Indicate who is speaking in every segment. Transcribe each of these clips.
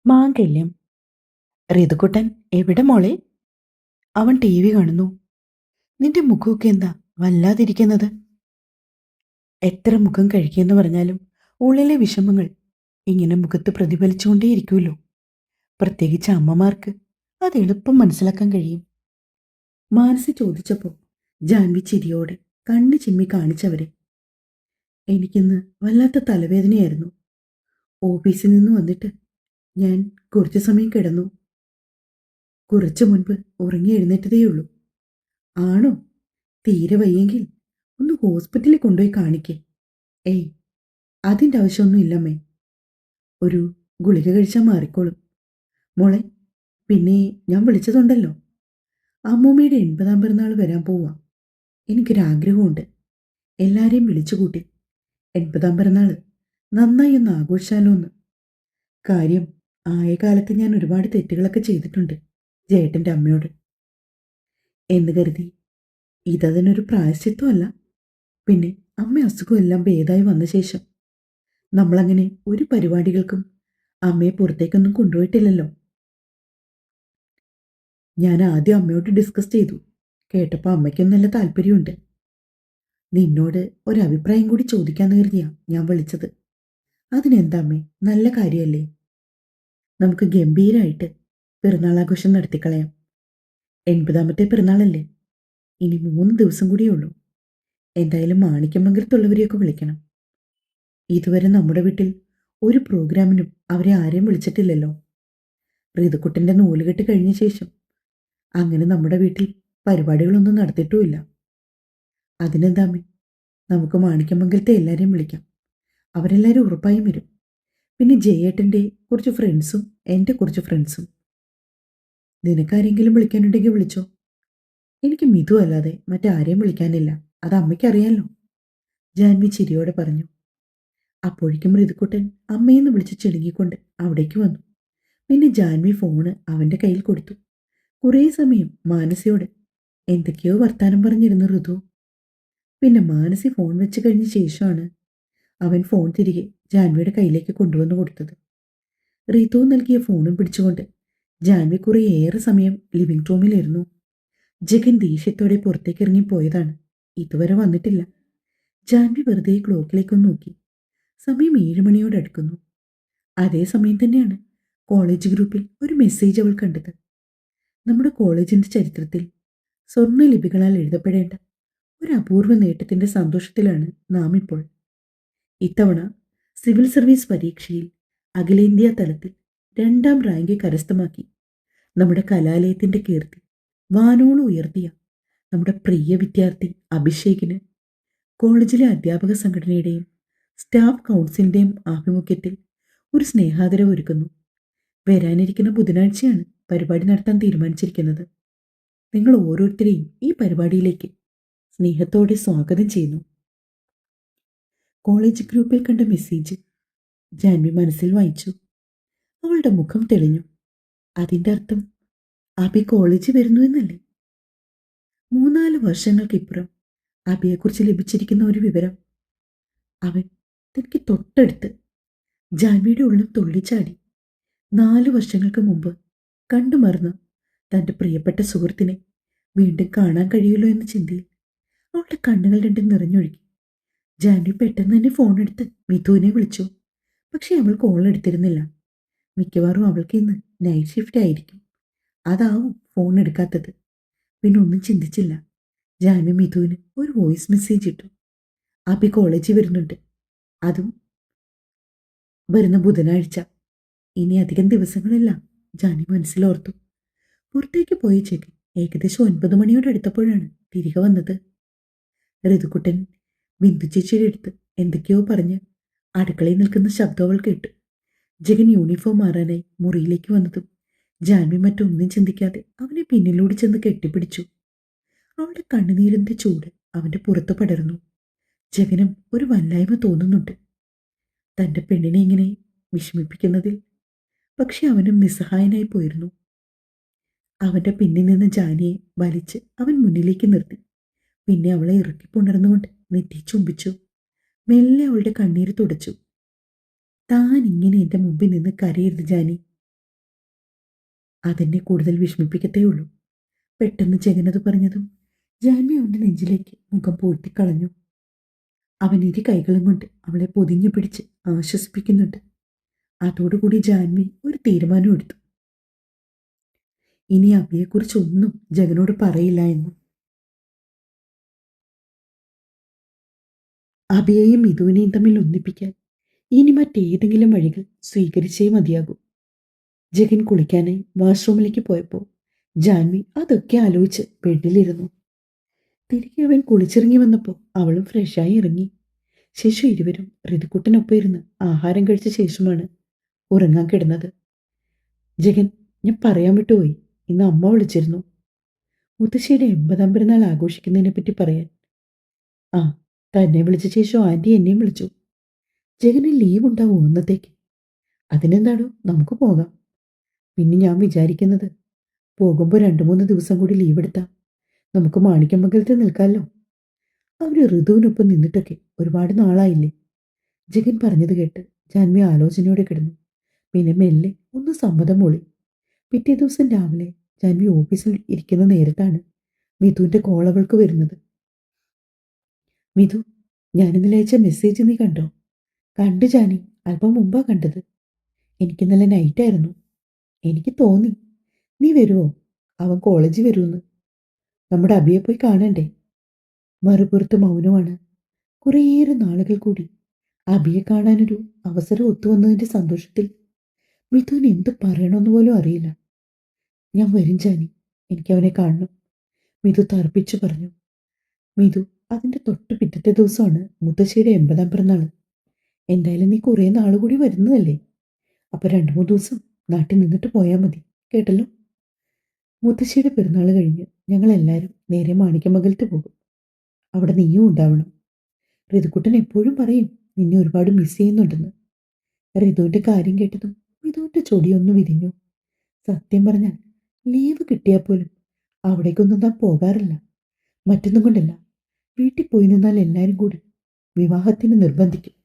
Speaker 1: മാംഗല്യം. ഋതുക്കുട്ടൻ എവിടെ മോളെ? അവൻ ടി വി കാണുന്നു. നിന്റെ മുഖമൊക്കെ എന്താ വല്ലാതിരിക്കുന്നത്? എത്ര മുഖം കഴിക്കുമെന്ന് പറഞ്ഞാലും ഉള്ളിലെ വിഷമങ്ങൾ ഇങ്ങനെ മുഖത്ത് പ്രതിഫലിച്ചുകൊണ്ടേയിരിക്കുമല്ലോ. പ്രത്യേകിച്ച് അമ്മമാർക്ക് അത് എളുപ്പം മനസ്സിലാക്കാൻ കഴിയും. മാനസി ചോദിച്ചപ്പോൾ ജാൻവി ചിരിയോടെ കണ്ണ് ചിമ്മി കാണിച്ചവരെ. എനിക്കിന്ന് വല്ലാത്ത തലവേദനയായിരുന്നു. ഓഫീസിൽ നിന്ന് വന്നിട്ട് ഞാൻ കുറച്ചു സമയം കിടന്നു. കുറച്ചു മുൻപ് ഉറങ്ങി എഴുന്നേറ്റതേയുള്ളൂ. ആണോ? തീരെ വയ്യെങ്കിൽ ഒന്ന് ഹോസ്പിറ്റലിൽ കൊണ്ടുപോയി കാണിക്കേ. ഏയ്, അതിൻ്റെ ആവശ്യമൊന്നും ഇല്ലമ്മേ. ഒരു ഗുളിക കഴിച്ചാൽ മാറിക്കോളും. മോളെ, പിന്നെ ഞാൻ വിളിച്ചതുണ്ടല്ലോ, അമ്മൂമ്മയുടെ 80ാം പിറന്നാൾ വരാൻ പോവാ. എനിക്കൊരാഗ്രഹമുണ്ട്. എല്ലാരെയും വിളിച്ചുകൂട്ടി 80ാം പിറന്നാൾ നന്നായി ഒന്ന് ആഘോഷിച്ചാലോ എന്ന്. കാര്യം, ആയ കാലത്ത് ഞാൻ ഒരുപാട് തെറ്റുകളൊക്കെ ചെയ്തിട്ടുണ്ട് ജയേട്ടൻ്റെ അമ്മയോട്. എന്ന് കരുതി ഇതതിനൊരു പ്രായശ്ചിത്വമല്ല. പിന്നെ അമ്മ അസുഖമെല്ലാം ഭേദമായി വന്ന ശേഷം നമ്മളങ്ങനെ ഒരു പരിപാടികൾക്കും അമ്മയെ പുറത്തേക്കൊന്നും കൊണ്ടുപോയിട്ടില്ലല്ലോ. ഞാൻ ആദ്യം അമ്മയോട് ഡിസ്കസ് ചെയ്തു. കേട്ടപ്പോൾ അമ്മയ്ക്കും നല്ല താല്പര്യമുണ്ട്. നിന്നോട് ഒരഭിപ്രായം കൂടി ചോദിക്കാന്ന് കരുതിയാ ഞാൻ വിളിച്ചത്. അതിനെന്താ അമ്മേ, നല്ല കാര്യമല്ലേ? നമുക്ക് ഗംഭീരമായിട്ട് പിറന്നാളാഘോഷം നടത്തിക്കളയാം. 80ാമത്തെ പിറന്നാളല്ലേ? ഇനി 3 ദിവസം കൂടിയേ ഉള്ളൂ. എന്തായാലും മാണിക്യമംഗലത്തുള്ളവരെയൊക്കെ വിളിക്കണം. ഇതുവരെ നമ്മുടെ വീട്ടിൽ ഒരു പ്രോഗ്രാമിനും അവരെ ആരെയും വിളിച്ചിട്ടില്ലല്ലോ. ഋതുക്കുട്ടൻ്റെ നൂലുകെട്ട് കഴിഞ്ഞ ശേഷം അങ്ങനെ നമ്മുടെ വീട്ടിൽ പരിപാടികളൊന്നും നടത്തിയിട്ടുമില്ല. അതിനെന്താമേ, നമുക്ക് മാണിക്യമംഗലത്തെ എല്ലാവരെയും വിളിക്കാം. അവരെല്ലാവരും ഉറപ്പായും വരും. പിന്നെ ജയേട്ടൻ്റെ കുറച്ച് ഫ്രണ്ട്സും എൻ്റെ കുറച്ച് ഫ്രണ്ട്സും. നിനക്കാരെങ്കിലും വിളിക്കാനുണ്ടെങ്കിൽ വിളിച്ചോ. എനിക്ക് മിതു അല്ലാതെ മറ്റാരെയും വിളിക്കാനില്ല. അത് അമ്മയ്ക്കറിയാലോ, ജാൻവി ചിരിയോടെ പറഞ്ഞു. അപ്പോഴേക്കും ഋതുക്കുട്ടൻ അമ്മയെന്ന് വിളിച്ച് ചിണുങ്ങിക്കൊണ്ട് അവിടേക്ക് വന്നു. പിന്നെ ജാൻവി ഫോണ് അവൻ്റെ കയ്യിൽ കൊടുത്തു. കുറേ സമയം മാനസിയോട് എന്തൊക്കെയോ വർത്താനം പറഞ്ഞിരുന്നു ഋതു. പിന്നെ മാനസി ഫോൺ വെച്ച് കഴിഞ്ഞ ശേഷമാണ് അവൻ ഫോൺ തിരികെ ജാൻവിയുടെ കയ്യിലേക്ക് കൊണ്ടുവന്നു കൊടുത്തത്. ഋതു നൽകിയ ഫോണും പിടിച്ചുകൊണ്ട് ജാൻവി കുറേയേറെ സമയം ലിവിംഗ് റൂമിലിരുന്നു. ജഗൻ ദേഷ്യത്തോടെ പുറത്തേക്ക് ഇറങ്ങിപ്പോയതാണ്. ഇതുവരെ വന്നിട്ടില്ല. ജാൻവി വെറുതെ ക്ലോക്കിലേക്കൊന്ന് നോക്കി. സമയം 7 മണിയോടടുക്കുന്നു. അതേ സമയം തന്നെയാണ് കോളേജ് ഗ്രൂപ്പിൽ ഒരു മെസ്സേജ് അവൾ കണ്ടത്. നമ്മുടെ കോളേജിന്റെ ചരിത്രത്തിൽ സ്വർണ്ണലിപികളാൽ എഴുതപ്പെടേണ്ട ഒരു അപൂർവ നേട്ടത്തിന്റെ സന്തോഷത്തിലാണ് നാം ഇപ്പോൾ. ഇത്തവണ സിവിൽ സർവീസ് പരീക്ഷയിൽ അഖിലേന്ത്യാ തലത്തിൽ 2ാം റാങ്ക് കരസ്ഥമാക്കി നമ്മുടെ കലാലയത്തിന്റെ കീർത്തി വാനോളം ഉയർത്തിയ നമ്മുടെ പ്രിയ വിദ്യാർത്ഥി അഭിഷേകിന് കോളേജിലെ അധ്യാപക സംഘടനയുടെയും സ്റ്റാഫ് കൗൺസിലിന്റെയും ആഭിമുഖ്യത്തിൽ ഒരു സ്നേഹാദരവ് ഒരുക്കുന്നു. വരാനിരിക്കുന്ന ബുധനാഴ്ചയാണ് പരിപാടി നടത്താൻ തീരുമാനിച്ചിരിക്കുന്നത്. നിങ്ങൾ ഓരോരുത്തരെയും ഈ പരിപാടിയിലേക്ക് സ്നേഹത്തോടെ സ്വാഗതം ചെയ്യുന്നു. കോളേജ് ഗ്രൂപ്പിൽ കണ്ട മെസ്സേജ് ജാൻവി മനസ്സിൽ വായിച്ചു. അവളുടെ മുഖം തെളിഞ്ഞു. അതിൻ്റെ അർത്ഥം അബി കോളേജിൽ വരുന്നു എന്നല്ലേ? 3-4 വർഷങ്ങൾക്കിപ്പുറം അബിയെക്കുറിച്ച് ലഭിച്ചിരിക്കുന്ന ഒരു വിവരം. അവൻ തനിക്ക് തൊട്ടടുത്ത്. ജാൻവിയുടെ ഉള്ളം തുള്ളിച്ചാടി. 4 വർഷങ്ങൾക്ക് മുമ്പ് കണ്ടുമറന്ന് തൻ്റെ പ്രിയപ്പെട്ട സുഹൃത്തിനെ വീണ്ടും കാണാൻ കഴിയുമല്ലോ എന്ന ചിന്തയിൽ അവളുടെ കണ്ണുകൾ രണ്ടും നിറഞ്ഞൊഴുകി. ജാൻവി പെട്ടെന്ന് തന്നെ ഫോണെടുത്ത് മിഥുവിനെ വിളിച്ചു. പക്ഷേ അവൾ കോൾ എടുത്തിരുന്നില്ല. മിക്കവാറും അവൾക്ക് ഇന്ന് നൈറ്റ് ഷിഫ്റ്റ് ആയിരിക്കും. അതാവും ഫോൺ എടുക്കാത്തത്. പിന്നെ ഒന്നും ചിന്തിച്ചില്ല. ജാൻവി മിഥുവിന് ഒരു വോയിസ് മെസ്സേജ് ഇട്ടു. അബി കോളേജിൽ വരുന്നുണ്ട്, അതും വരുന്ന ബുധനാഴ്ച. ഇനി അധികം ദിവസങ്ങളില്ല, ജാൻവി മനസ്സിലോർത്തു. പുറത്തേക്ക് പോയി ചെക്ക് ഏകദേശം 9 മണിയോടടുത്തപ്പോഴാണ് തിരികെ വന്നത്. ഋതുക്കുട്ടൻ ബിന്ദു ചേച്ചിയുടെ അടുത്ത് എന്തൊക്കെയോ പറഞ്ഞ് അടുക്കളയിൽ നിൽക്കുന്ന ശബ്ദം അവൾ കേട്ടു. ജഗൻ യൂണിഫോം മാറാനായി മുറിയിലേക്ക് വന്നതും ജാൻവി മറ്റൊന്നും ചിന്തിക്കാതെ അവനെ പിന്നിലൂടെ ചെന്ന് കെട്ടിപ്പിടിച്ചു. അവളുടെ കണ്ണുനീരിന്റെ ചൂട് അവന്റെ പുറത്ത് പടർന്നു. ജഗനും ഒരു വല്ലായ്മ തോന്നുന്നുണ്ട് തൻ്റെ പെണ്ണിനെ ഇങ്ങനെ വിഷമിപ്പിക്കുന്നതിൽ. പക്ഷെ അവനും നിസ്സഹായനായി പോയിരുന്നു. അവന്റെ പിന്നിൽ നിന്ന് ജാനിയെ വലിച്ച് അവൻ മുന്നിലേക്ക് നിർത്തി. പിന്നെ അവളെ ഇറക്കിപ്പുണർന്നുകൊണ്ട് നെറ്റി ചുംബിച്ചു. മെല്ലെ അവളുടെ കണ്ണീര് തുടച്ചു. താൻ ഇങ്ങനെ എൻ്റെ മുമ്പിൽ നിന്ന് കരയരുത് ജാനി. അതെന്നെ കൂടുതൽ വിഷമിപ്പിക്കത്തേ ഉള്ളൂ. പെട്ടെന്ന് ജഗനത് പറഞ്ഞതും ജാൻവി അവന്റെ നെഞ്ചിലേക്ക് മുഖം പൂഴ്ത്തിക്കളഞ്ഞു. അവൻ ഇരു കൈകളും കൊണ്ട് അവളെ പൊതിഞ്ഞു പിടിച്ച് ആശ്വസിപ്പിക്കുന്നുണ്ട്. അതോടുകൂടി ജാൻവി ഒരു തീരുമാനം എടുത്തു. ഇനി അബിയെക്കുറിച്ചൊന്നും ജഗനോട് പറയില്ല എന്ന്. അബിയെയും മിഥുവിനെയും തമ്മിൽ ഒന്നിപ്പിക്കാൻ ഇനി മറ്റേതെങ്കിലും വഴികൾ സ്വീകരിച്ചേ മതിയാകൂ. ജഗൻ കുളിക്കാനായി വാഷ്റൂമിലേക്ക് പോയപ്പോൾ ജാൻവി അതൊക്കെ ആലോചിച്ച് ബെഡിലിരുന്നു. തിരികെ അവൻ കുളിച്ചിറങ്ങി വന്നപ്പോൾ അവളും ഫ്രഷായി ഇറങ്ങി. ശേഷം ഇരുവരും ഋതുക്കുട്ടനൊപ്പം ഇരുന്ന് ആഹാരം കഴിച്ച ശേഷമാണ് ഉറങ്ങാൻ കിടന്നത്. ജഗൻ, ഞാൻ പറയാൻ വിട്ടുപോയി, ഇന്ന് അമ്മ വിളിച്ചിരുന്നു. മുത്തശ്ശിയുടെ 80ാം പിറന്നാൾ ആഘോഷിക്കുന്നതിനെ പറ്റി പറയാൻ. ആ, തന്നെ വിളിച്ച ശേഷം ആൻറ്റി എന്നെയും വിളിച്ചു. ജഗന് ലീവ് ഉണ്ടാവും ഇന്നത്തേക്ക്. അതിനെന്താണോ, നമുക്ക് പോകാം. പിന്നെ ഞാൻ വിചാരിക്കുന്നത്, പോകുമ്പോൾ 2-3 ദിവസം കൂടി ലീവ് എടുത്താൽ നമുക്ക് മാണിക്യമംഗലത്ത് നിൽക്കാമല്ലോ. അവർ ഋതുവിനൊപ്പം നിന്നിട്ടൊക്കെ ഒരുപാട് നാളായില്ലേ. ജഗൻ പറഞ്ഞത് കേട്ട് ജാൻവി ആലോചനയോടെ കിടന്നു. പിന്നെ മെല്ലെ ഒന്ന് സമ്മതം മൂളി. പിറ്റേ ദിവസം രാവിലെ ജാൻവി ഓഫീസിൽ ഇരിക്കുന്ന നേരത്താണ് മിഥുവിൻ്റെ കോൾ അവൾക്ക് വരുന്നത്. മിഥു, ഞാനിന്നലെ അയച്ച മെസ്സേജ് നീ കണ്ടോ? കണ്ടു ജാനി, അല്പം മുമ്പാ കണ്ടത്. എനിക്ക് നല്ല നൈറ്റായിരുന്നു. എനിക്ക് തോന്നി നീ വരുമോ, അവൻ കോളേജിൽ വരുമെന്ന്. നമ്മുടെ അബിയെ പോയി കാണണ്ടേ? മറുപുറത്ത് മൗനമാണ്. കുറേയേറെ നാളുകൾ കൂടി അബിയെ കാണാനൊരു അവസരം ഒത്തുവന്നതിൻ്റെ സന്തോഷത്തിൽ മിഥുവിന് എന്ത് പറയണമെന്ന് പോലും അറിയില്ല. ഞാൻ വരും ജാനി, എനിക്ക് അവനെ കാണണം, മിഥു തർപ്പിച്ചു പറഞ്ഞു. മിഥു, അതിൻ്റെ തൊട്ട് പിറ്റത്തെ ദിവസമാണ് മുത്തശ്ശിയുടെ 80ാം പിറന്നാൾ. എന്തായാലും നീ കുറേ നാൾ കൂടി വരുന്നതല്ലേ, അപ്പോൾ 2-3 ദിവസം നാട്ടിൽ നിന്നിട്ട് പോയാൽ മതി, കേട്ടല്ലോ. മുത്തശ്ശിയുടെ പിറന്നാൾ കഴിഞ്ഞ് ഞങ്ങളെല്ലാവരും നേരെ മാണിക്യമംഗലത്ത് പോകും. അവിടെ നീയും ഉണ്ടാവണം. ഋതുക്കുട്ടൻ എപ്പോഴും പറയും നിന്നെ ഒരുപാട് മിസ് ചെയ്യുന്നുണ്ടെന്ന്. ഋതുവിൻ്റെ കാര്യം കേട്ടതും മിഥുവിൻ്റെ ചൊടിയൊന്നു വിരിഞ്ഞു. സത്യം പറഞ്ഞാൽ ലീവ് കിട്ടിയാൽ പോലും അവിടേക്കൊന്നും താൻ പോകാറില്ല. മറ്റൊന്നും കൊണ്ടല്ല, വീട്ടിൽ പോയി നിന്നാൽ എല്ലാവരും കൂടി വിവാഹത്തിന് നിർബന്ധിക്കും.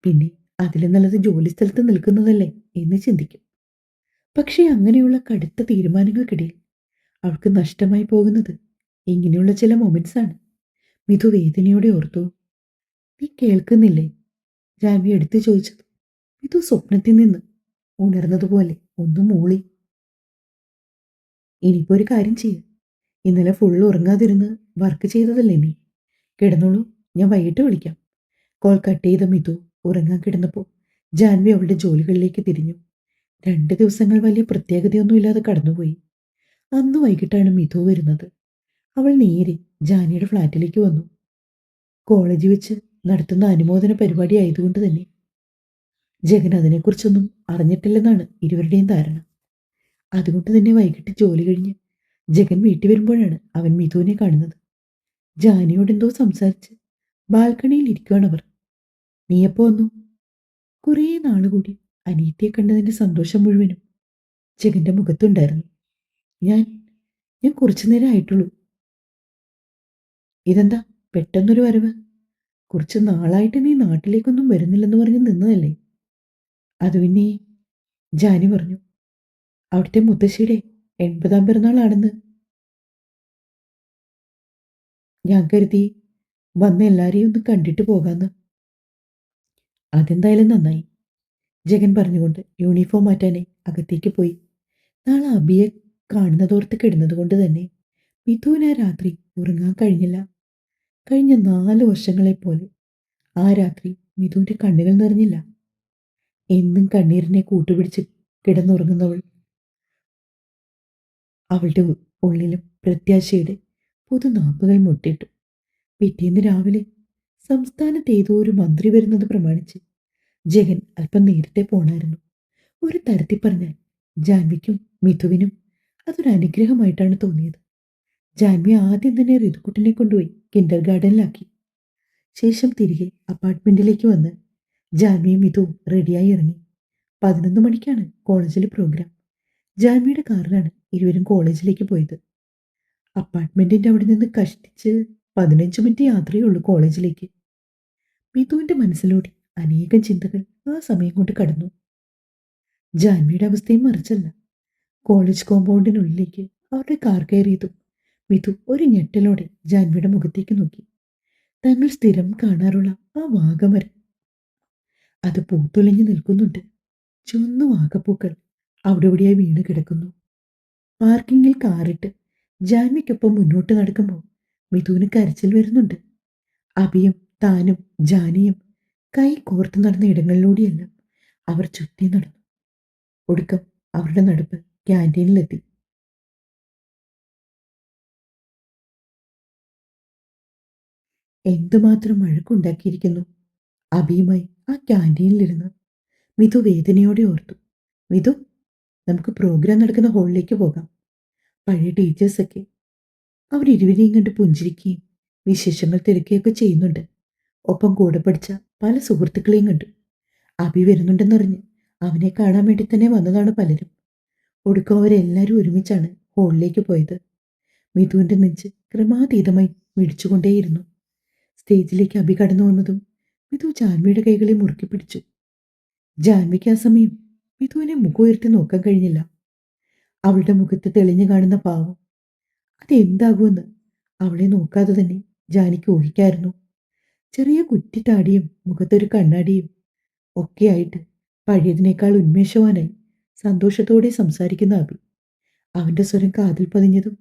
Speaker 1: പിന്നെ അതിലും നല്ലത് ജോലി സ്ഥലത്ത് നിൽക്കുന്നതല്ലേ എന്ന് ചിന്തിക്കും. പക്ഷേ അങ്ങനെയുള്ള കടുത്ത തീരുമാനങ്ങൾക്കിടയിൽ അവൾക്ക് നഷ്ടമായി പോകുന്നത് ഇങ്ങനെയുള്ള ചില മൊമെന്റ്സാണ്. മിഥു വേദനയോടെ ഓർത്തു. നീ കേൾക്കുന്നില്ലേ, ജാൻവി എടുത്തു ചോദിച്ചത്. മിഥു സ്വപ്നത്തിൽ നിന്ന് ഉണർന്നതുപോലെ ഒന്നും മൂളി. ഇനിയിപ്പോ ഒരു കാര്യം ചെയ്യ, ഇന്നലെ ഫുള്ള് ഉറങ്ങാതിരുന്ന് വർക്ക് ചെയ്തതല്ലേ നീ, കിടന്നോളൂ, ഞാൻ വൈകിട്ട് വിളിക്കാം. കോൾ കട്ട് ചെയ്ത മിഥു ഉറങ്ങാൻ കിടന്നപ്പോൾ ജാൻവി അവളുടെ ജോലികളിലേക്ക് തിരിഞ്ഞു. 2 ദിവസങ്ങൾ വലിയ പ്രത്യേകതയൊന്നുമില്ലാതെ കടന്നുപോയി. അന്ന് വൈകിട്ടാണ് മിഥു വരുന്നത്. അവൾ നേരെ ജാനിയുടെ ഫ്ലാറ്റിലേക്ക് വന്നു. കോളേജിൽ വെച്ച് നടത്തുന്ന അനുമോദന പരിപാടി ആയതുകൊണ്ട് തന്നെ ജഗൻ അതിനെക്കുറിച്ചൊന്നും അറിഞ്ഞിട്ടില്ലെന്നാണ് ഇരുവരുടെയും ധാരണ. അതുകൊണ്ട് തന്നെ വൈകിട്ട് ജോലി കഴിഞ്ഞ് ജഗൻ വീട്ടിൽ വരുമ്പോഴാണ് അവൻ മിഥുവിനെ കാണുന്നത്. ജാനിയോട് എന്തോ സംസാരിച്ച് ബാൽക്കണിയിൽ ഇരിക്കുകയാണവർ. നീ എപ്പോ വന്നു? കുറേ നാളുകൂടി അനിയത്തിയെ കണ്ടതിൻ്റെ സന്തോഷം മുഴുവനും ജഗന്റെ മുഖത്തുണ്ടായിരുന്നു. ഞാൻ ഞാൻ കുറച്ചു നേരം ആയിട്ടുള്ളൂ. ഇതെന്താ പെട്ടെന്നൊരു വരവ്? കുറച്ച് നാളായിട്ട് നീ നാട്ടിലേക്കൊന്നും വരുന്നില്ലെന്ന് പറഞ്ഞ് നിന്നതല്ലേ? അത് പിന്നെ ജാനി പറഞ്ഞു, അവിടുത്തെ മുത്തശ്ശിയുടെ 80ാം പിറന്നാളാണെന്ന്. ഞാൻ കരുതി വന്ന് എല്ലാരെയും ഒന്ന് കണ്ടിട്ട് പോകാന്ന്. അതെന്തായാലും നന്നായി, ജഗൻ പറഞ്ഞുകൊണ്ട് യൂണിഫോം മാറ്റാനേ അകത്തേക്ക് പോയി. നാളെ അബിയെ കാണുന്നതോർത്ത് കിടന്നത് കൊണ്ട് തന്നെ മിഥുവിന് ആ രാത്രി ഉറങ്ങാൻ കഴിഞ്ഞില്ല. കഴിഞ്ഞ 4 വർഷങ്ങളെപ്പോലെ ആ രാത്രി മിഥുവിൻ്റെ കണ്ണുകൾ നിറഞ്ഞില്ല. എന്നും കണ്ണീരിനെ കൂട്ടുപിടിച്ച് കിടന്നുറങ്ങുന്നവൾ, അവളുടെ ഉള്ളിലും പ്രത്യാശയുടെ പുതുനാമ്പുകൾ മുട്ടിട്ടു. പിറ്റേന്ന് രാവിലെ സംസ്ഥാനത്ത് ഏതോ ഒരു മന്ത്രി വരുന്നത് പ്രമാണിച്ച് ജഗൻ അല്പം നേരത്തെ പോണായിരുന്നു. ഒരു തരത്തിൽ പറഞ്ഞാൽ ജാൻവിക്കും മിഥുവിനും അതൊരു അനുഗ്രഹമായിട്ടാണ് തോന്നിയത്. ജാൻവി ആദ്യം തന്നെ ഋതുക്കുട്ടിനെ കൊണ്ടുപോയി കിൻഡർ ഗാർഡനിലാക്കി. ശേഷം തിരികെ അപ്പാർട്ട്മെന്റിലേക്ക് വന്ന് ജാൻവിയും മിഥുവും റെഡിയായി ഇറങ്ങി. 11 മണിക്കാണ് കോളേജിലെ പ്രോഗ്രാം. ജാൻവിയുടെ കാറിലാണ് ഇരുവരും കോളേജിലേക്ക് പോയത്. അപ്പാർട്ട്മെന്റിന്റെ അവിടെ നിന്ന് കഷ്ടിച്ച് 15 മിനിറ്റ് യാത്രയേ ഉള്ളൂ കോളേജിലേക്ക്. മിഥുവിന്റെ മനസ്സിലൂടെ അനേകം ചിന്തകൾ ആ സമയം കൊണ്ട് കടന്നു. ജാൻവിയുടെ അവസ്ഥയും മറിച്ചല്ല. കോളേജ് കോമ്പൗണ്ടിനുള്ളിലേക്ക് അവരുടെ കാർ കയറിയതും മിഥു ഒരു ഞെട്ടലോടെ ജാൻവിയുടെ മുഖത്തേക്ക് നോക്കി. തങ്ങൾ സ്ഥിരം കാണാറുള്ള ആ വാഗമരം, അത് പൂത്തുലഞ്ഞു നിൽക്കുന്നുണ്ട്. ചുവന്ന വാഗപ്പൂക്കൾ അവിടെ ഇവിടെയായി വീണ് കിടക്കുന്നു. പാർക്കിങ്ങിൽ കാറിട്ട് ജാൻവിക്കൊപ്പം മുന്നോട്ട് നടക്കുമ്പോൾ മിഥുവിന് കരച്ചിൽ വരുന്നുണ്ട്. അഭിയും താനും ജാനിയും കൈ കോർത്ത് നടന്ന ഇടങ്ങളിലൂടെയെല്ലാം അവർ ചുറ്റി നടന്നു. ഒടുക്കം അവരുടെ നടപ്പ് ക്യാൻറ്റീനിലെത്തി. എന്തുമാത്രം വഴക്കുണ്ടാക്കിയിരിക്കുന്നു! അഭിയുമായി ആ ക്യാൻറ്റീനിലിരുന്ന് മിഥു വേദനയോടെ ഓർത്തു. മിഥു, നമുക്ക് പ്രോഗ്രാം നടക്കുന്ന ഹാളിലേക്ക് പോകാം. പഴയ ടീച്ചേഴ്സൊക്കെ അവരിരുവരെയും കണ്ട് പുഞ്ചിരിക്കുകയും വിശേഷങ്ങൾ തിരക്കുകയൊക്കെ ചെയ്യുന്നുണ്ട്. ഒപ്പം കൂടെ പഠിച്ച പല സുഹൃത്തുക്കളെയും കണ്ടു. അഭി വരുന്നുണ്ടെന്നറിഞ്ഞ് അവനെ കാണാൻ വേണ്ടി തന്നെ വന്നതാണ് പലരും. ഒടുക്കം അവരെല്ലാവരും ഒരുമിച്ചാണ് ഹാളിലേക്ക് പോയത്. മിഥുവിൻ്റെ നെഞ്ച് ക്രമാതീതമായി മിടിച്ചുകൊണ്ടേയിരുന്നു. സ്റ്റേജിലേക്ക് അഭി കടന്നു വന്നതും മിഥു ജാൻവിയുടെ കൈകളെ മുറുക്കി പിടിച്ചു. ജാൻവിക്ക് ആ സമയം മിഥുവിനെ മുഖമുയർത്തി നോക്കാൻ കഴിഞ്ഞില്ല. അവളുടെ മുഖത്ത് തെളിഞ്ഞു കാണുന്ന പാവം അതെന്താകുമെന്ന് അവളെ നോക്കാതെ തന്നെ ജാനിക്ക് ഊഹിക്കായിരുന്നു. ചെറിയ കുറ്റിത്താടിയും മുഖത്തൊരു കണ്ണാടിയും ഒക്കെയായിട്ട് പഴയതിനേക്കാൾ ഉന്മേഷവാനായി സന്തോഷത്തോടെ സംസാരിക്കുന്ന അഭി. അവൻ്റെ സ്വരം കാതിൽ പതിഞ്ഞതും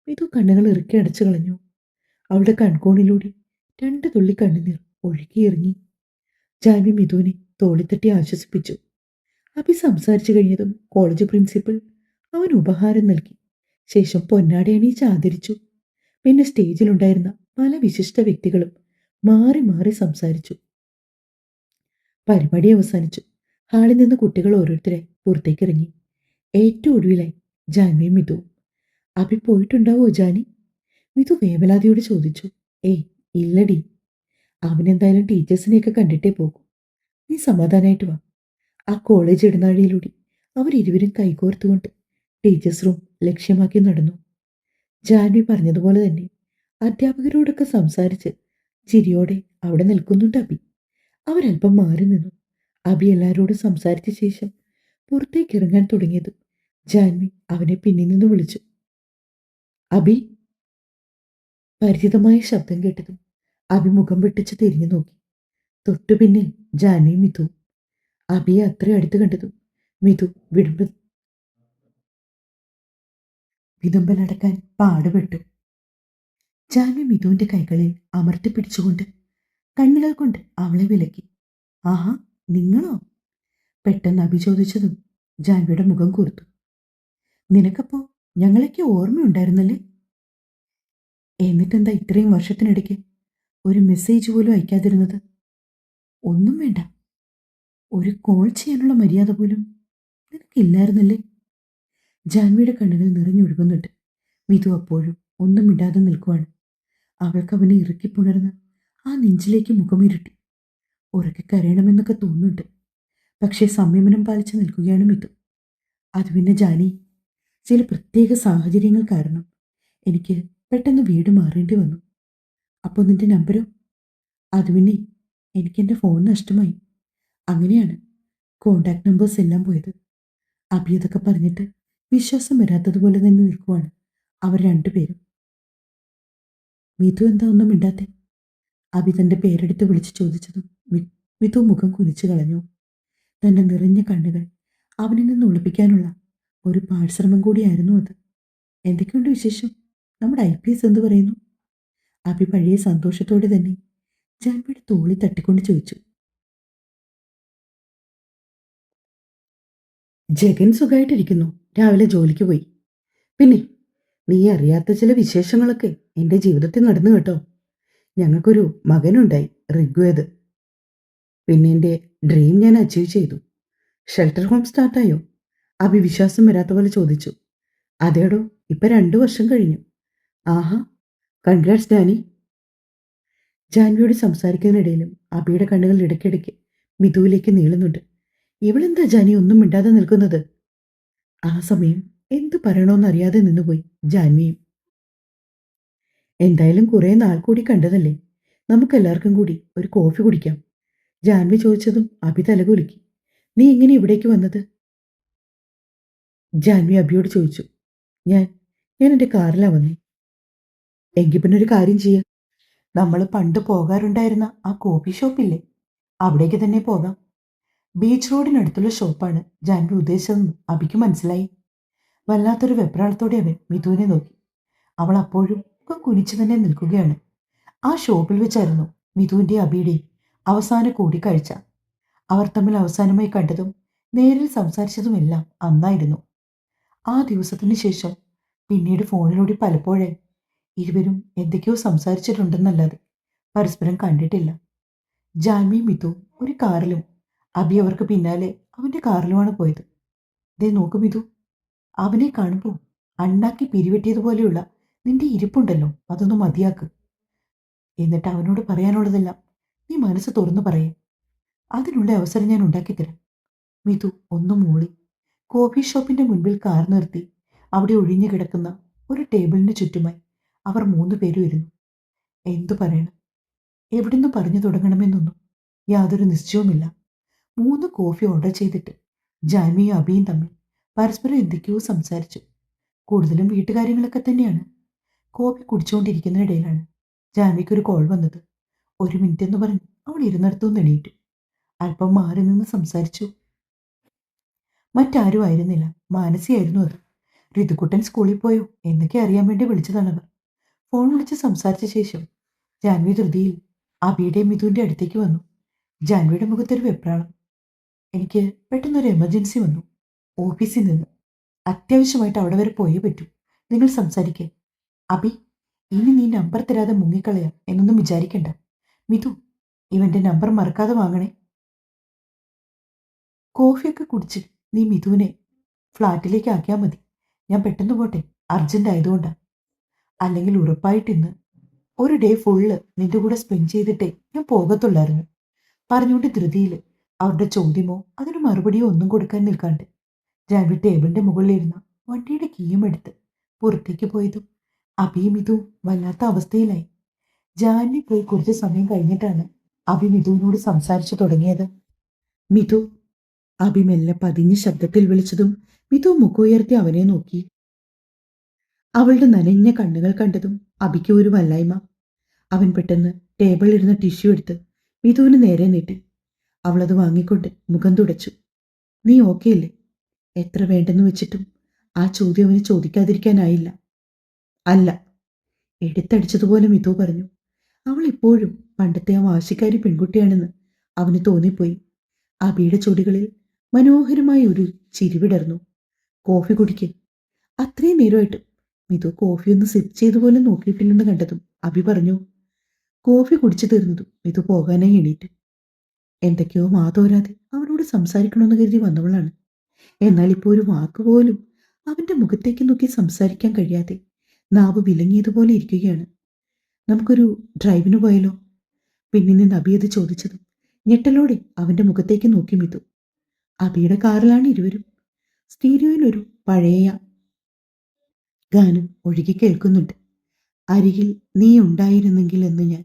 Speaker 1: മിഥു കണ്ണുകൾ ഇറുക്കി അടച്ചു കളഞ്ഞു. അവളുടെ കൺകോണിലൂടെ 2 തുള്ളി കണ്ണുനീർ ഒഴുകിയിറങ്ങി. ജാൻവി മിഥുവിനെ തോളിത്തട്ടി ആശ്വസിപ്പിച്ചു. അഭി സംസാരിച്ചു കഴിഞ്ഞതും കോളേജ് പ്രിൻസിപ്പൽ അവൻ ഉപഹാരം നൽകി. ശേഷം പൊന്നാട അണിയിച്ച് ആദരിച്ചു. പിന്നെ സ്റ്റേജിലുണ്ടായിരുന്ന പല വിശിഷ്ട വ്യക്തികളും മാറി മാറി സംസാരിച്ചു. പരിപാടി അവസാനിച്ചു. ഹാളിൽ നിന്ന് കുട്ടികൾ ഓരോരുത്തരായി പുറത്തേക്ക് ഇറങ്ങി. ഏറ്റവും ഒടുവിലായി ജാൻവിയും മിഥുവും. അഭി പോയിട്ടുണ്ടാവോ ജാനി? മിഥു വേവലാതിയോട് ചോദിച്ചു. ഏയ് ഇല്ലടി, അവനെന്തായാലും ടീച്ചേഴ്സിനെയൊക്കെ കണ്ടിട്ടേ പോകും. നീ സമാധാനായിട്ട് വാ. ആ കോളേജ് ഇടനാഴിയിലൂടെ അവരിരുവരും കൈകോർത്തുകൊണ്ട് ടീച്ചേഴ്സ് റൂം ലക്ഷ്യമാക്കി നടന്നു. ജാൻവി പറഞ്ഞതുപോലെ തന്നെ അധ്യാപകരോടൊക്കെ സംസാരിച്ച് ചിരിയോടെ അവിടെ നിൽക്കുന്നുണ്ട് അഭി. അവരല്പം മാറി നിന്നു. അഭി എല്ലാവരോടും സംസാരിച്ച ശേഷം പുറത്തേക്ക് ഇറങ്ങാൻ തുടങ്ങിയതും ജാൻവി അവനെ പിന്നിൽ നിന്ന് വിളിച്ചു. അഭി! പരിചിതമായ ശബ്ദം കേട്ടതും അഭി മുഖം വെട്ടിച്ച് തിരിഞ്ഞു നോക്കി. തൊട്ടു പിന്നിൽ ജാൻവിയും മിഥു. അഭിയെ അത്ര അടുത്ത് കണ്ടതും മിഥു വിതുമ്പലടക്കാൻ പാടുപെട്ടു. ജാൻവി മിഥുവിന്റെ കൈകളിൽ അമർത്തി പിടിച്ചുകൊണ്ട് കണ്ണുകൾ കൊണ്ട് അവളെ വിലക്കി. ആഹാ, നിങ്ങളോ? പെട്ടെന്ന് അഭി ചോദിച്ചതും ജാൻവിയുടെ മുഖം കൂർത്തു. നിനക്കപ്പോ ഞങ്ങളൊക്കെ ഓർമ്മയുണ്ടായിരുന്നല്ലേ? എന്നിട്ടെന്താ ഇത്രയും വർഷത്തിനിടയ്ക്ക് ഒരു മെസ്സേജ് പോലും അയക്കാതിരുന്നത്? ഒന്നും വേണ്ട, ഒരു കോൾ ചെയ്യാനുള്ള മര്യാദ പോലും നിനക്കില്ലായിരുന്നല്ലേ? ജാൻവിയുടെ കണ്ണുകൾ നിറഞ്ഞൊഴുകുന്നുണ്ട്. മിഥു അപ്പോഴും ഒന്നും മിണ്ടാതെ നിൽക്കുവാണ്. അവൾക്ക് അവനെ ഇറുക്കിപ്പുണർന്ന് ആ നെഞ്ചിലേക്ക് മുഖമിരുട്ടി. ഉറക്കെ കരയണമെന്നൊക്കെ തോന്നുന്നുണ്ട്. പക്ഷേ സംയമനം പാലിച്ച് നിൽക്കുകയാണ് മിഥു. അത് പിന്നെ ജാനി, ചില പ്രത്യേക സാഹചര്യങ്ങൾ കാരണം എനിക്ക് പെട്ടെന്ന് വീട് മാറേണ്ടി വന്നു. അപ്പോൾ നിന്റെ നമ്പരോ? അത് പിന്നെ എനിക്കെൻ്റെ ഫോൺ നഷ്ടമായി. അങ്ങനെയാണ് കോണ്ടാക്ട് നമ്പേഴ്സ് എല്ലാം പോയത്. അഭി ഇതൊക്കെ പറഞ്ഞിട്ട് വിശ്വാസം വരാത്തതുപോലെ തന്നെ നിൽക്കുവാണ് അവർ രണ്ടുപേരും. മിഥു എന്താ ഒന്നും മിണ്ടാത്തെ? അഭി തൻ്റെ പേരെടുത്ത് വിളിച്ചു ചോദിച്ചതും മിഥു മുഖം കുനിച്ചു കളഞ്ഞു. തൻ്റെ നിറഞ്ഞ കണ്ണുകൾ അവനിൽ നിന്ന് ഒളിപ്പിക്കാനുള്ള ഒരു പാഴ്ശ്രമം കൂടിയായിരുന്നു അത്. എന്തൊക്കെയുണ്ട് വിശേഷം? നമ്മുടെ IPS എന്ത് പറയുന്നു? അഭി പഴയ സന്തോഷത്തോടെ തന്നെ ജാൻവിയുടെ തോളി തട്ടിക്കൊണ്ട് ചോദിച്ചു. ജഗൻ സുഖമായിട്ടിരിക്കുന്നു. രാവിലെ ജോലിക്ക് പോയി. പിന്നെ നീ അറിയാത്ത ചില വിശേഷങ്ങളൊക്കെ എൻ്റെ ജീവിതത്തിൽ നടന്നു കേട്ടോ. ഞങ്ങൾക്കൊരു മകനുണ്ടായി, ഋഗ്വേദ്. പിന്നെ എൻ്റെ ഡ്രീം ഞാൻ അച്ചീവ് ചെയ്തു. Shelter home സ്റ്റാർട്ടായോ? അഭി വിശ്വാസം വരാത്ത പോലെ ചോദിച്ചു. അതേടോ, ഇപ്പം 2 വർഷം കഴിഞ്ഞു. ആഹാ, കൺഗ്രാറ്റ്സ് ഡാനി. ജാൻവിയോട് സംസാരിക്കുന്നതിനിടയിലും അഭിയുടെ കണ്ണുകൾ ഇടയ്ക്കിടയ്ക്ക് മിഥുവിലേക്ക് നീളുന്നുണ്ട്. ഇവളെന്താ ജാനി ഒന്നും മിണ്ടാതെ നിൽക്കുന്നത്? ആ സമയം എന്തു പറയണമെന്നറിയാതെ നിന്നുപോയി ജാൻവിയും. എന്തായാലും കുറേ നാൾ കൂടി കണ്ടതല്ലേ, നമുക്കെല്ലാവർക്കും കൂടി ഒരു കോഫി കുടിക്കാം. ജാൻവി ചോദിച്ചതും അഭി തലകുലുക്കി. നീ എങ്ങനെ ഇവിടേക്ക് വന്നത്? ജാൻവി അബിയോട് ചോദിച്ചു. ഞാൻ ഞാൻ എൻ്റെ കാറിലാണ് വന്നേ. എങ്കിൽ പിന്നെ ഒരു കാര്യം ചെയ്യാം. നമ്മൾ പണ്ട് പോകാറുണ്ടായിരുന്ന ആ കോഫി ഷോപ്പില്ലേ, അവിടേക്ക് തന്നെ പോകാം. ബീച്ച് റോഡിനടുത്തുള്ള ഷോപ്പാണ് ജാൻവി ഉദ്ദേശിച്ചതെന്ന് അബിക്ക് മനസ്സിലായി. വല്ലാത്തൊരു വെപ്രാളത്തോടെ അവൻ മിഥുവിനെ നോക്കി. അവൾ അപ്പോഴും കുനിച്ചു തന്നെ നിൽക്കുകയാണ്. ആ ഷോപ്പിൽ വെച്ചായിരുന്നു മിഥുവിൻ്റെയും അബിയുടെയും അവസാന കൂടിക്കാഴ്ച. അവർ തമ്മിൽ അവസാനമായി കണ്ടതും നേരിൽ സംസാരിച്ചതുമെല്ലാം അന്നായിരുന്നു. ആ ദിവസത്തിനു ശേഷം പിന്നീട് ഫോണിലൂടെ പലപ്പോഴായി ഇരുവരും എന്തൊക്കെയോ സംസാരിച്ചിട്ടുണ്ടെന്നല്ലാതെ പരസ്പരം കണ്ടിട്ടില്ല. ജാൻവിയും മിഥുവും ഒരു കാറിലും അബി അവർക്ക് പിന്നാലെ അവൻ്റെ കാറിലുമാണ് പോയത്. ദേ നോക്ക് മിഥു, അവനെ കാണുമ്പോൾ അണ്ണാക്കി പിരിവെട്ടിയതുപോലെയുള്ള നിന്റെ ഇരിപ്പുണ്ടല്ലോ, അതൊന്ന് മതിയാക്ക്. എന്നിട്ട് അവനോട് പറയാനുള്ളതെല്ലാം നീ മനസ്സ് തുറന്നു പറയേ. അതിനുള്ള അവസരം ഞാൻ ഉണ്ടാക്കിത്തരാം. മിഥു ഒന്ന് മൂളി. കോഫി ഷോപ്പിന്റെ മുൻപിൽ കാർ നിർത്തി അവിടെ ഒഴിഞ്ഞു കിടക്കുന്ന ഒരു ടേബിളിന് ചുറ്റുമായി അവർ 3 പേരും ഇരുന്നു. എന്തു പറയണം, എവിടുന്ന് പറഞ്ഞു തുടങ്ങണമെന്നൊന്നും യാതൊരു നിശ്ചയവുമില്ല. 3 കോഫി ഓർഡർ ചെയ്തിട്ട് ജാൻവിയും അബിയും തമ്മിൽ പരസ്പരം എന്തൊക്കെയോ സംസാരിച്ചു. കൂടുതലും വീട്ടുകാര്യങ്ങളൊക്കെ തന്നെയാണ്. കോഫി കുടിച്ചുകൊണ്ടിരിക്കുന്നതിനിടയിലാണ് ജാൻവിക്കൊരു കോൾ വന്നത്. 1 മിനിറ്റ് എന്ന് പറഞ്ഞ് അവൾ ഇരുന്നിടത്തുനിന്ന് എണീറ്റു. അല്പം മാറി നിന്ന് സംസാരിച്ചു. മറ്റാരും ആയിരുന്നില്ല, മാനസിയായിരുന്നു അത്. ഋതുക്കുട്ടൻ സ്കൂളിൽ പോയോ എന്നൊക്കെ അറിയാൻ വേണ്ടി വിളിച്ചതാണവർ. ഫോൺ വിളിച്ച് സംസാരിച്ച ശേഷം ജാൻവി ധൃതിയിൽ അബിയുടെയും മിഥുവിൻ്റെ അടുത്തേക്ക് വന്നു. ജാൻവിയുടെ മുഖത്തൊരു വെപ്രാളം. എനിക്ക് പെട്ടെന്നൊരു എമർജൻസി വന്നു, ഓഫീസിൽ നിന്ന്. അത്യാവശ്യമായിട്ട് അവിടെ വരെ പോയേ പറ്റൂ. നിങ്ങൾ സംസാരിക്കേ. അബി, ഇനി നീ നമ്പർ തരാതെ മുങ്ങിക്കളയാം എന്നൊന്നും വിചാരിക്കണ്ട. മിഥു, ഇവന്റെ നമ്പർ മറക്കാതെ വാങ്ങണേ. കോഫിയൊക്കെ കുടിച്ച് നീ മിഥുവിനെ ഫ്ലാറ്റിലേക്ക് ആക്കിയാൽ മതി. ഞാൻ പെട്ടെന്ന് പോട്ടെ, അർജന്റ് ആയതുകൊണ്ടാ. അല്ലെങ്കിൽ ഉറപ്പായിട്ട് ഇന്ന് ഒരു ഡേ ഫുള്ള് നിന്റെ കൂടെ സ്പെൻഡ് ചെയ്തിട്ടേ ഞാൻ പോകത്തുള്ളായിരുന്നു. പറഞ്ഞുകൊണ്ട് ധൃതിയിൽ അവരുടെ ചോദ്യമോ അതിന് മറുപടിയോ ഒന്നും കൊടുക്കാൻ നിൽക്കാണ്ട് ജാൻവി ടേബിളിന്റെ മുകളിലിരുന്ന വണ്ടിയുടെ കീയും എടുത്ത് പുറത്തേക്ക് പോയതും അബിയും മിഥുവും വല്ലാത്ത അവസ്ഥയിലായി. ജാൻവി പോയി കുറച്ച് സമയം കഴിഞ്ഞിട്ടാണ് അബി മിഥുവിനോട് സംസാരിച്ചു തുടങ്ങിയത്. മിഥു, അബി മെല്ലെ പതിഞ്ഞ ശബ്ദത്തിൽ വിളിച്ചതും മിഥു മുഖമുയർത്തി അവനെ നോക്കി. അവളുടെ നനഞ്ഞ കണ്ണുകൾ കണ്ടതും അബിക്ക് ഒരു വല്ലായ്മ. അവൻ പെട്ടെന്ന് ടേബിളിലിരുന്ന ടിഷ്യൂ എടുത്ത് മിഥുവിന് നേരെ നീട്ടി. അവളത് വാങ്ങിക്കൊണ്ട് മുഖം തുടച്ചു. നീ ഓക്കെ അല്ലേ? എത്ര വേണ്ടെന്ന് വെച്ചിട്ടും ആ ചോദ്യം അവന് ചോദിക്കാതിരിക്കാനായില്ല. അല്ല, എടുത്തടിച്ചതുപോലെ മിഥു പറഞ്ഞു. അവൾ ഇപ്പോഴും പണ്ടത്തെ ആ വാശിക്കാരി പെൺകുട്ടിയാണെന്ന് അവന് തോന്നിപ്പോയി. അബിയുടെ ചുടികളിൽ മനോഹരമായ ഒരു ചിരിവിടർന്നു. കോഫി കുടിക്ക്. അത്രയും നേരമായിട്ട് മിഥു കോഫി ഒന്ന് സിപ്പ് ചെയ്തുപോലെ നോക്കിയിട്ടില്ലെന്ന് കണ്ടതും അബി പറഞ്ഞു. കോഫി കുടിച്ചു തീർന്നതും മിഥു പോകാനായി എണീറ്റു. എന്തൊക്കെയോ മാതോരാതെ അവനോട് സംസാരിക്കണമെന്ന് കരുതി വന്നവളാണ്. എന്നാൽ ഇപ്പോൾ ഒരു വാക്കുപോലും അവന്റെ മുഖത്തേക്ക് നോക്കി സംസാരിക്കാൻ കഴിയാതെ നാവ് വിലങ്ങിയതുപോലെ ഇരിക്കുകയാണ്. നമുക്കൊരു ഡ്രൈവിന് പോയാലോ? പിന്നിൽ നിന്ന് അബി അത് ചോദിച്ചതും ഞെട്ടലോടെ അവന്റെ മുഖത്തേക്ക് നോക്കി മിഥു. അബിയുടെ കാറിലാണ് ഇരുവരും. സ്റ്റീരിയോയിൽ ഒരു പഴയ ഗാനം ഒഴുകി കേൾക്കുന്നുണ്ട്. അരികിൽ നീ ഉണ്ടായിരുന്നെങ്കിൽ എന്ന് ഞാൻ.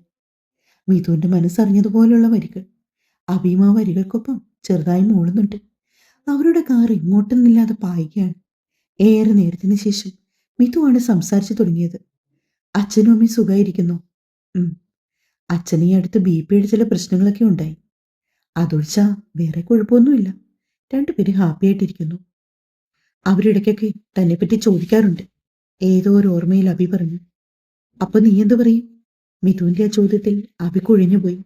Speaker 1: മിഥുവിന്റെ മനസ്സറിഞ്ഞതുപോലുള്ള വരികൾ. അബിയും ആ വരികൾക്കൊപ്പം ചെറുതായി മൂളുന്നുണ്ട്. അവരുടെ കാർ ഇങ്ങോട്ടൊന്നില്ലാതെ പായുകയാണ്. ഏറെ നേരത്തിന് ശേഷം മിഥുവാണ് സംസാരിച്ചു തുടങ്ങിയത്. അച്ഛനും അമ്മയും സുഖമായിരിക്കുന്നോ? അച്ഛന് ഈ അടുത്ത് BP ചില പ്രശ്നങ്ങളൊക്കെ ഉണ്ടായി. അതൊഴിച്ചാ വേറെ കുഴപ്പമൊന്നുമില്ല. രണ്ടുപേരും ഹാപ്പി ആയിട്ടിരിക്കുന്നു. അവരിടയ്ക്കൊക്കെ തന്നെപ്പറ്റി ചോദിക്കാറുണ്ട്. ഏതോ ഒരു ഓർമ്മയിൽ അബി പറഞ്ഞു. അപ്പൊ നീ എന്തു പറയും? മിഥുവിന്റെ ആ ചോദ്യത്തിൽ അബി കുഴഞ്ഞുപോയി.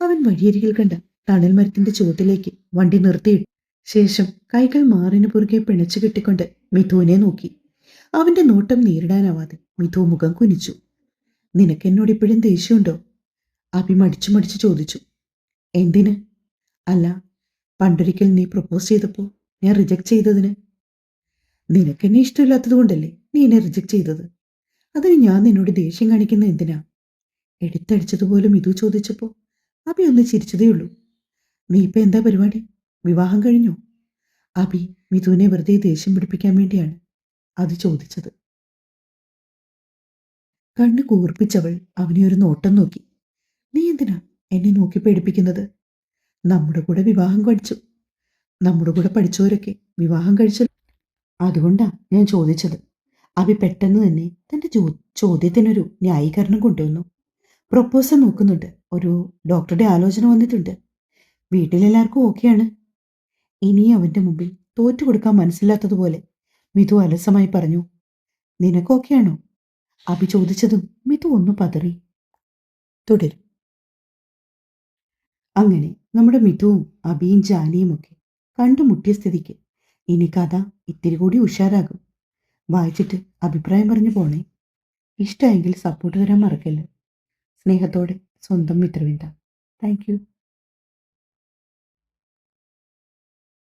Speaker 1: അവൻ വഴിയരികിൽ കണ്ട തണൽ മരത്തിന്റെ ചുവട്ടിലേക്ക് വണ്ടി നിർത്തിയിട്ടു. ശേഷം കൈകൾ മാറിന് പുറകെ പിണച്ചു കെട്ടിക്കൊണ്ട് മിഥുവിനെ നോക്കി. അവന്റെ നോട്ടം നേരിടാനാവാതെ മിഥു മുഖം കുനിച്ചു. നിനക്കെന്നോട് ഇപ്പോഴും ദേഷ്യമുണ്ടോ? അബി മടിച്ചു മടിച്ചു ചോദിച്ചു. എന്തിന്? അല്ല, പണ്ടൊരിക്കൽ നീ പ്രപ്പോസ് ചെയ്തപ്പോൾ ഞാൻ റിജക്ട് ചെയ്തതിന്. നിനക്കെന്നെ ഇഷ്ടമില്ലാത്തത് കൊണ്ടല്ലേ നീ എന്നെ റിജക്ട് ചെയ്തത്? അതിന് ഞാൻ നിന്നോട് ദേഷ്യം കാണിക്കുന്ന എന്തിനാ? എടുത്തടിച്ചതുപോലെ മിഥു ചോദിച്ചപ്പോൾ അബി ഒന്ന് ചിരിച്ചതേയുള്ളൂ. നീ ഇപ്പൊ എന്താ പരിപാടി? വിവാഹം കഴിഞ്ഞോ? അബി മിഥുവിനെ വെറുതെ ദേഷ്യം പിടിപ്പിക്കാൻ വേണ്ടിയാണ് അത് ചോദിച്ചത്. കണ്ണ് കൂർപ്പിച്ചവൾ അവനെ ഒരു നോട്ടം നോക്കി. നീ എന്തിനാ എന്നെ നോക്കി പേടിപ്പിക്കുന്നത്? നമ്മുടെ കൂടെ വിവാഹം കഴിച്ചു. നമ്മുടെ കൂടെ പഠിച്ചവരൊക്കെ വിവാഹം കഴിച്ചു. അതുകൊണ്ടാ ഞാൻ ചോദിച്ചത്. അഭി പെട്ടെന്ന് തന്നെ തന്റെ ചോദ്യത്തിനൊരു ന്യായീകരണം കൊണ്ടുവന്നു. പ്രൊപ്പോസൽ നോക്കുന്നുണ്ട്. ഒരു ഡോക്ടറുടെ ആലോചന വന്നിട്ടുണ്ട്. വീട്ടിലെല്ലാവർക്കും ഓക്കെയാണ്. ഇനി അവന്റെ മുമ്പിൽ തോറ്റുകൊടുക്കാൻ മനസ്സില്ലാത്തതുപോലെ മിഥു അലസമായി പറഞ്ഞു. നിനക്ക് ഓക്കെയാണോ? അഭി ചോദിച്ചതും മിഥു ഒന്ന് പതറി. തുടരും. അങ്ങനെ നമ്മുടെ മിഥുവും അഭിയും ജാനിയും ഒക്കെ കണ്ടുമുട്ടിയ സ്ഥിതിക്ക് ഇനി കഥ ഇത്തിരി കൂടി ഉഷാറാകും. വായിച്ചിട്ട് അഭിപ്രായം പറഞ്ഞു പോണേ. ഇഷ്ടമെങ്കിൽ സപ്പോർട്ട് തരാൻ മറക്കല്ല. സ്നേഹത്തോടെ സ്വന്തം മിത്രവിന്ദ. Thank you.